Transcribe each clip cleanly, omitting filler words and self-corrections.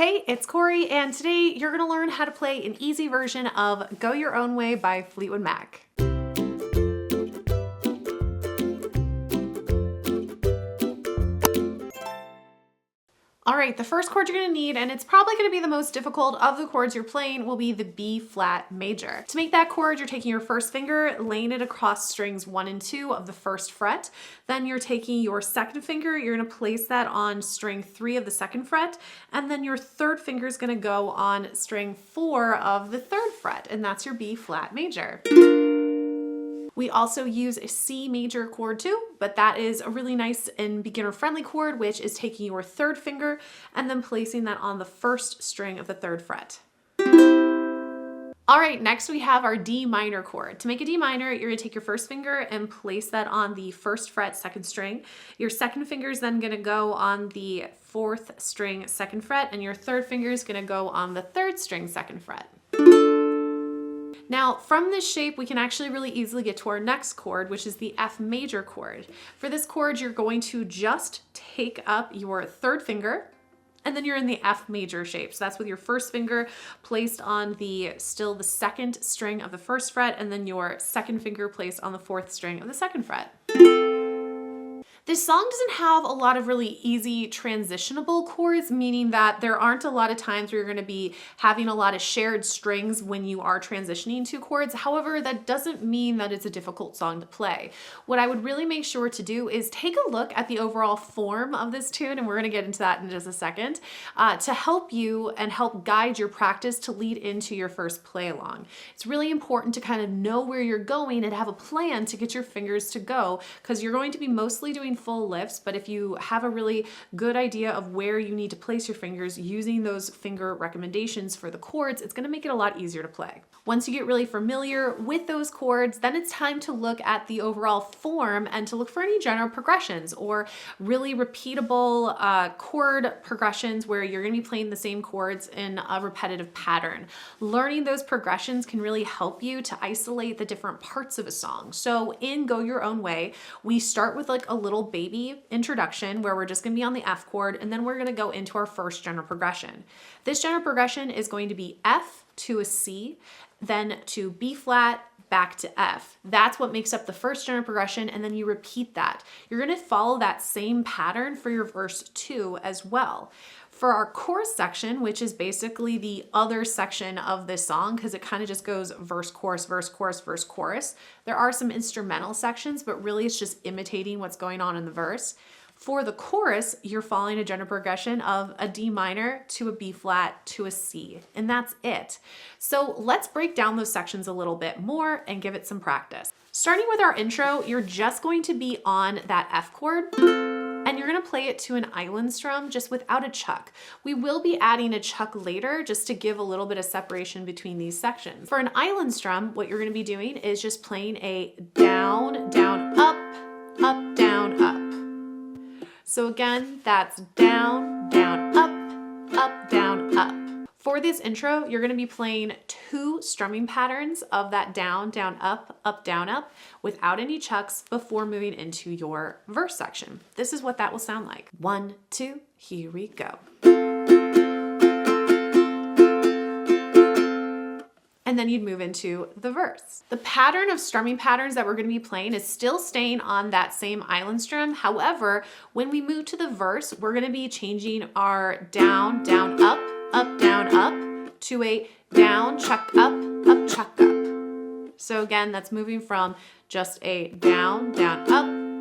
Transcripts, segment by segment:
Hey, it's Corey, and today you're going to learn how to play an easy version of Go Your Own Way by Fleetwood Mac. All right, the first chord you're going to need, and it's probably going to be the most difficult of the chords you're playing, will be the B flat major. To make that chord, you're taking your first finger, laying it across strings 1 and 2 of the first fret. Then you're taking your second finger, you're going to place that on string 3 of the second fret, and then your third finger is going to go on string 4 of the third fret, and that's your B flat major. We also use a C major chord too, but that is a really nice and beginner-friendly chord, which is taking your third finger and then placing that on the first string of the third fret. All right, next we have our D minor chord. To make a D minor, you're gonna take your first finger and place that on the first fret, second string. Your second finger is then gonna go on the fourth string, second fret, and your third finger is gonna go on the third string, second fret. Now, from this shape, we can actually really easily get to our next chord, which is the F major chord. For this chord, you're going to just take up your third finger, and then you're in the F major shape. So that's with your first finger placed on the second string of the first fret, and then your second finger placed on the fourth string of the second fret. This song doesn't have a lot of really easy transitionable chords, meaning that there aren't a lot of times where you're going to be having a lot of shared strings when you are transitioning to chords. However, that doesn't mean that it's a difficult song to play. What I would really make sure to do is take a look at the overall form of this tune, and we're going to get into that in just a second, to help you and help guide your practice to lead into your first play along. It's really important to kind of know where you're going and have a plan to get your fingers to go, because you're going to be mostly doing full lifts, but if you have a really good idea of where you need to place your fingers using those finger recommendations for the chords, it's going to make it a lot easier to play. Once you get really familiar with those chords, then it's time to look at the overall form and to look for any general progressions or really repeatable chord progressions where you're going to be playing the same chords in a repetitive pattern. Learning those progressions can really help you to isolate the different parts of a song. So in Go Your Own Way, we start with like a little baby introduction where we're just going to be on the F chord, and then we're going to go into our first general progression. This general progression is going to be F to a C, then to B flat, back to F. That's what makes up the first general progression, and then you repeat that. You're going to follow that same pattern for your verse 2 as well. For our chorus section, which is basically the other section of this song, because it kind of just goes verse, chorus, verse, chorus, verse, chorus. There are some instrumental sections, but really it's just imitating what's going on in the verse. For the chorus, you're following a general progression of a D minor to a B flat to a C, and that's it. So let's break down those sections a little bit more and give it some practice. Starting with our intro, you're just going to be on that F chord, and you're gonna play it to an island strum just without a chuck. We will be adding a chuck later just to give a little bit of separation between these sections. For an island strum, what you're gonna be doing is just playing a down, down, up, up, down, up. So again, that's down, down, up, down, up. For this intro, you're gonna be playing 2 strumming patterns of that down, down, up, down, up, without any chucks before moving into your verse section. This is what that will sound like. 1, 2, here we go. And then you'd move into the verse. The pattern of strumming patterns that we're going to be playing is still staying on that same island strum. However, when we move to the verse, we're going to be changing our down, down, up, down, up to a down, chuck, up, chuck, up. So again, that's moving from just a down, down,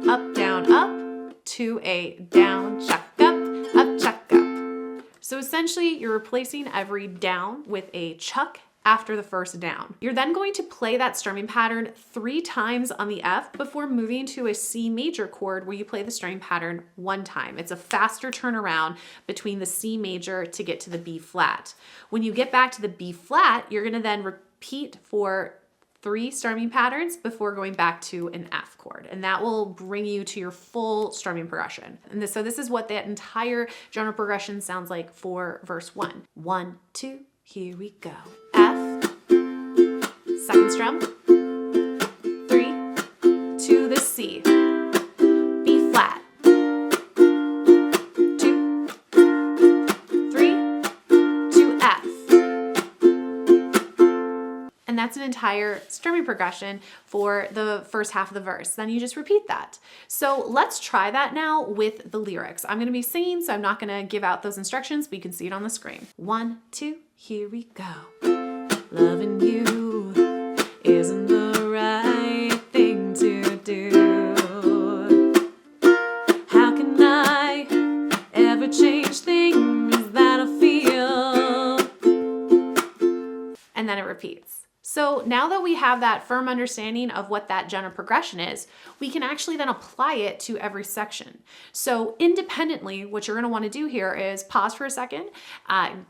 up, down, up to a down, chuck, up, chuck, up. So essentially, you're replacing every down with a chuck after the first down. You're then going to play that strumming pattern 3 times on the F before moving to a C major chord where you play the strumming pattern 1 time. It's a faster turnaround between the C major to get to the B flat. When you get back to the B flat, you're gonna then repeat for 3 strumming patterns before going back to an F chord, and that will bring you to your full strumming progression. And so this is what that entire general progression sounds like for verse 1. 1, 2, here we go. F, second strum, 3 to the C, B flat, 2, 3, that's an entire strumming progression for the first half of the verse. Then you just repeat that. So let's try that now with the lyrics. I'm gonna be singing, so I'm not gonna give out those instructions, but you can see it on the screen. 1, 2, here we go. Loving you isn't the right thing to do. How can I ever change things that I feel? And then it repeats. So now that we have that firm understanding of what that general progression is, we can actually then apply it to every section. So independently, what you're gonna wanna do here is pause for a second,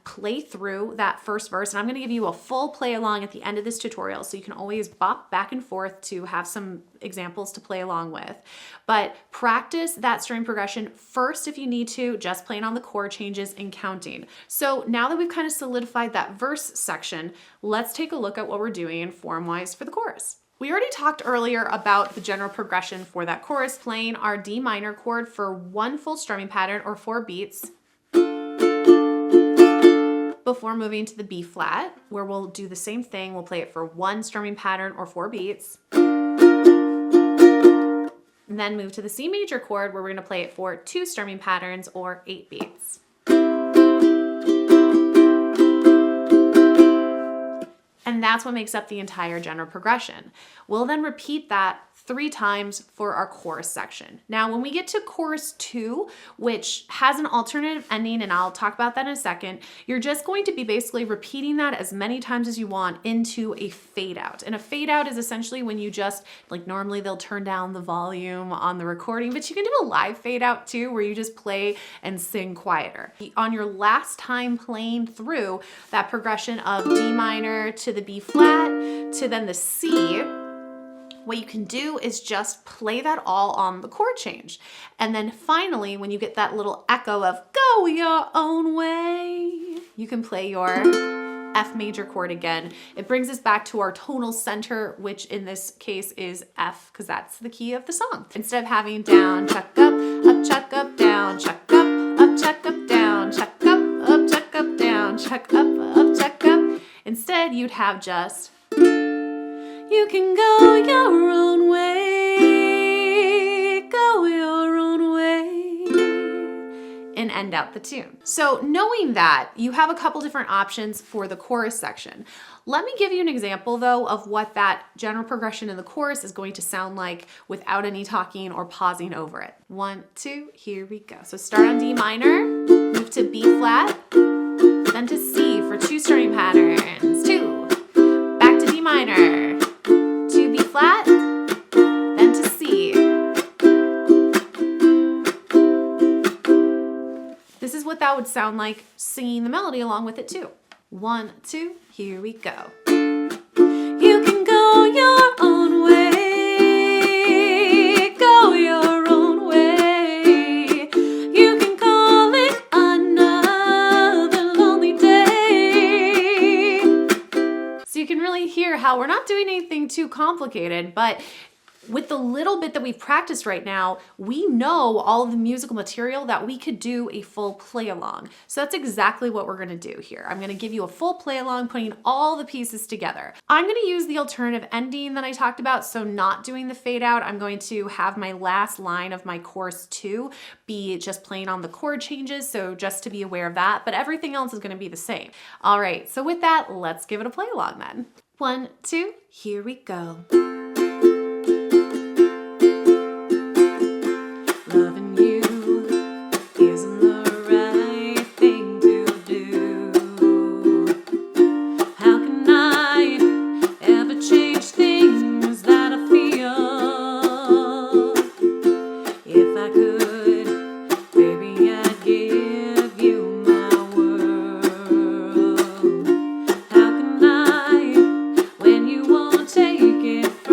play through that first verse, and I'm gonna give you a full play along at the end of this tutorial, so you can always bop back and forth to have some examples to play along with. But practice that string progression first if you need to, just playing on the chord changes and counting. So now that we've kind of solidified that verse section, let's take a look at what we're doing form-wise for the chorus. We already talked earlier about the general progression for that chorus, playing our D minor chord for 1 full strumming pattern or 4 beats before moving to the B flat, where we'll do the same thing. We'll play it for 1 strumming pattern or 4 beats. And then move to the C major chord, where we're gonna play it for 2 strumming patterns or 8 beats. And that's what makes up the entire general progression. We'll then repeat that 3 times for our chorus section. Now, when we get to chorus 2, which has an alternative ending, and I'll talk about that in a second, you're just going to be basically repeating that as many times as you want into a fade out. And a fade out is essentially when you just, like normally they'll turn down the volume on the recording, but you can do a live fade out too, where you just play and sing quieter. On your last time playing through that progression of D minor to the B flat to then the C, what you can do is just play that all on the chord change. And then finally, when you get that little echo of go your own way, you can play your F major chord again. It brings us back to our tonal center, which in this case is F, because that's the key of the song. Instead of having down, chuck up, down, chuck up, chuck up, down, chuck up, chuck up, down, chuck up, chuck up. Instead, you'd have just you can go your own way, go your own way, and end out the tune. So knowing that, you have a couple different options for the chorus section. Let me give you an example though of what that general progression in the chorus is going to sound like without any talking or pausing over it. 1, 2, here we go. So start on D minor, move to B flat, then to C for 2 strumming patterns, 2, back to D minor, to B flat, then to C. This is what that would sound like singing the melody along with it too. 1, 2, here we go. You can go your own way, go your own way. You can call it another lonely day. So you can really hear how we're not doing anything too complicated, but with the little bit that we've practiced right now, we know all of the musical material that we could do a full play along. So that's exactly what we're gonna do here. I'm gonna give you a full play along, putting all the pieces together. I'm gonna use the alternative ending that I talked about, so not doing the fade out. I'm going to have my last line of my chorus 2 be just playing on the chord changes, so just to be aware of that, but everything else is gonna be the same. All right, so with that, let's give it a play along then. 1, 2, here we go. Loving you isn't the right thing to do. How can I ever change things that I feel? If I could, baby, I'd give you my world. How can I when you won't take it from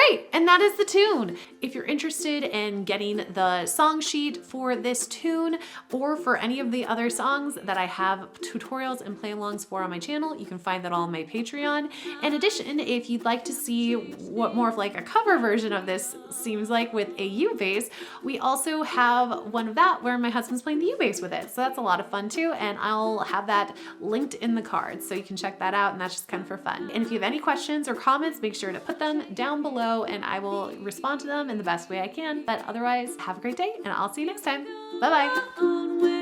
right, and that is the tune. If you're interested in getting the song sheet for this tune or for any of the other songs that I have tutorials and play-alongs for on my channel, you can find that all on my Patreon. In addition, if you'd like to see what more of like a cover version of this seems like with a U bass, we also have one of that where my husband's playing the U bass with it. So that's a lot of fun too, and I'll have that linked in the cards so you can check that out, and that's just kind of for fun. And if you have any questions or comments, make sure to put them down below and I will respond to them in the best way I can. But otherwise, have a great day and I'll see you next time. Bye-bye.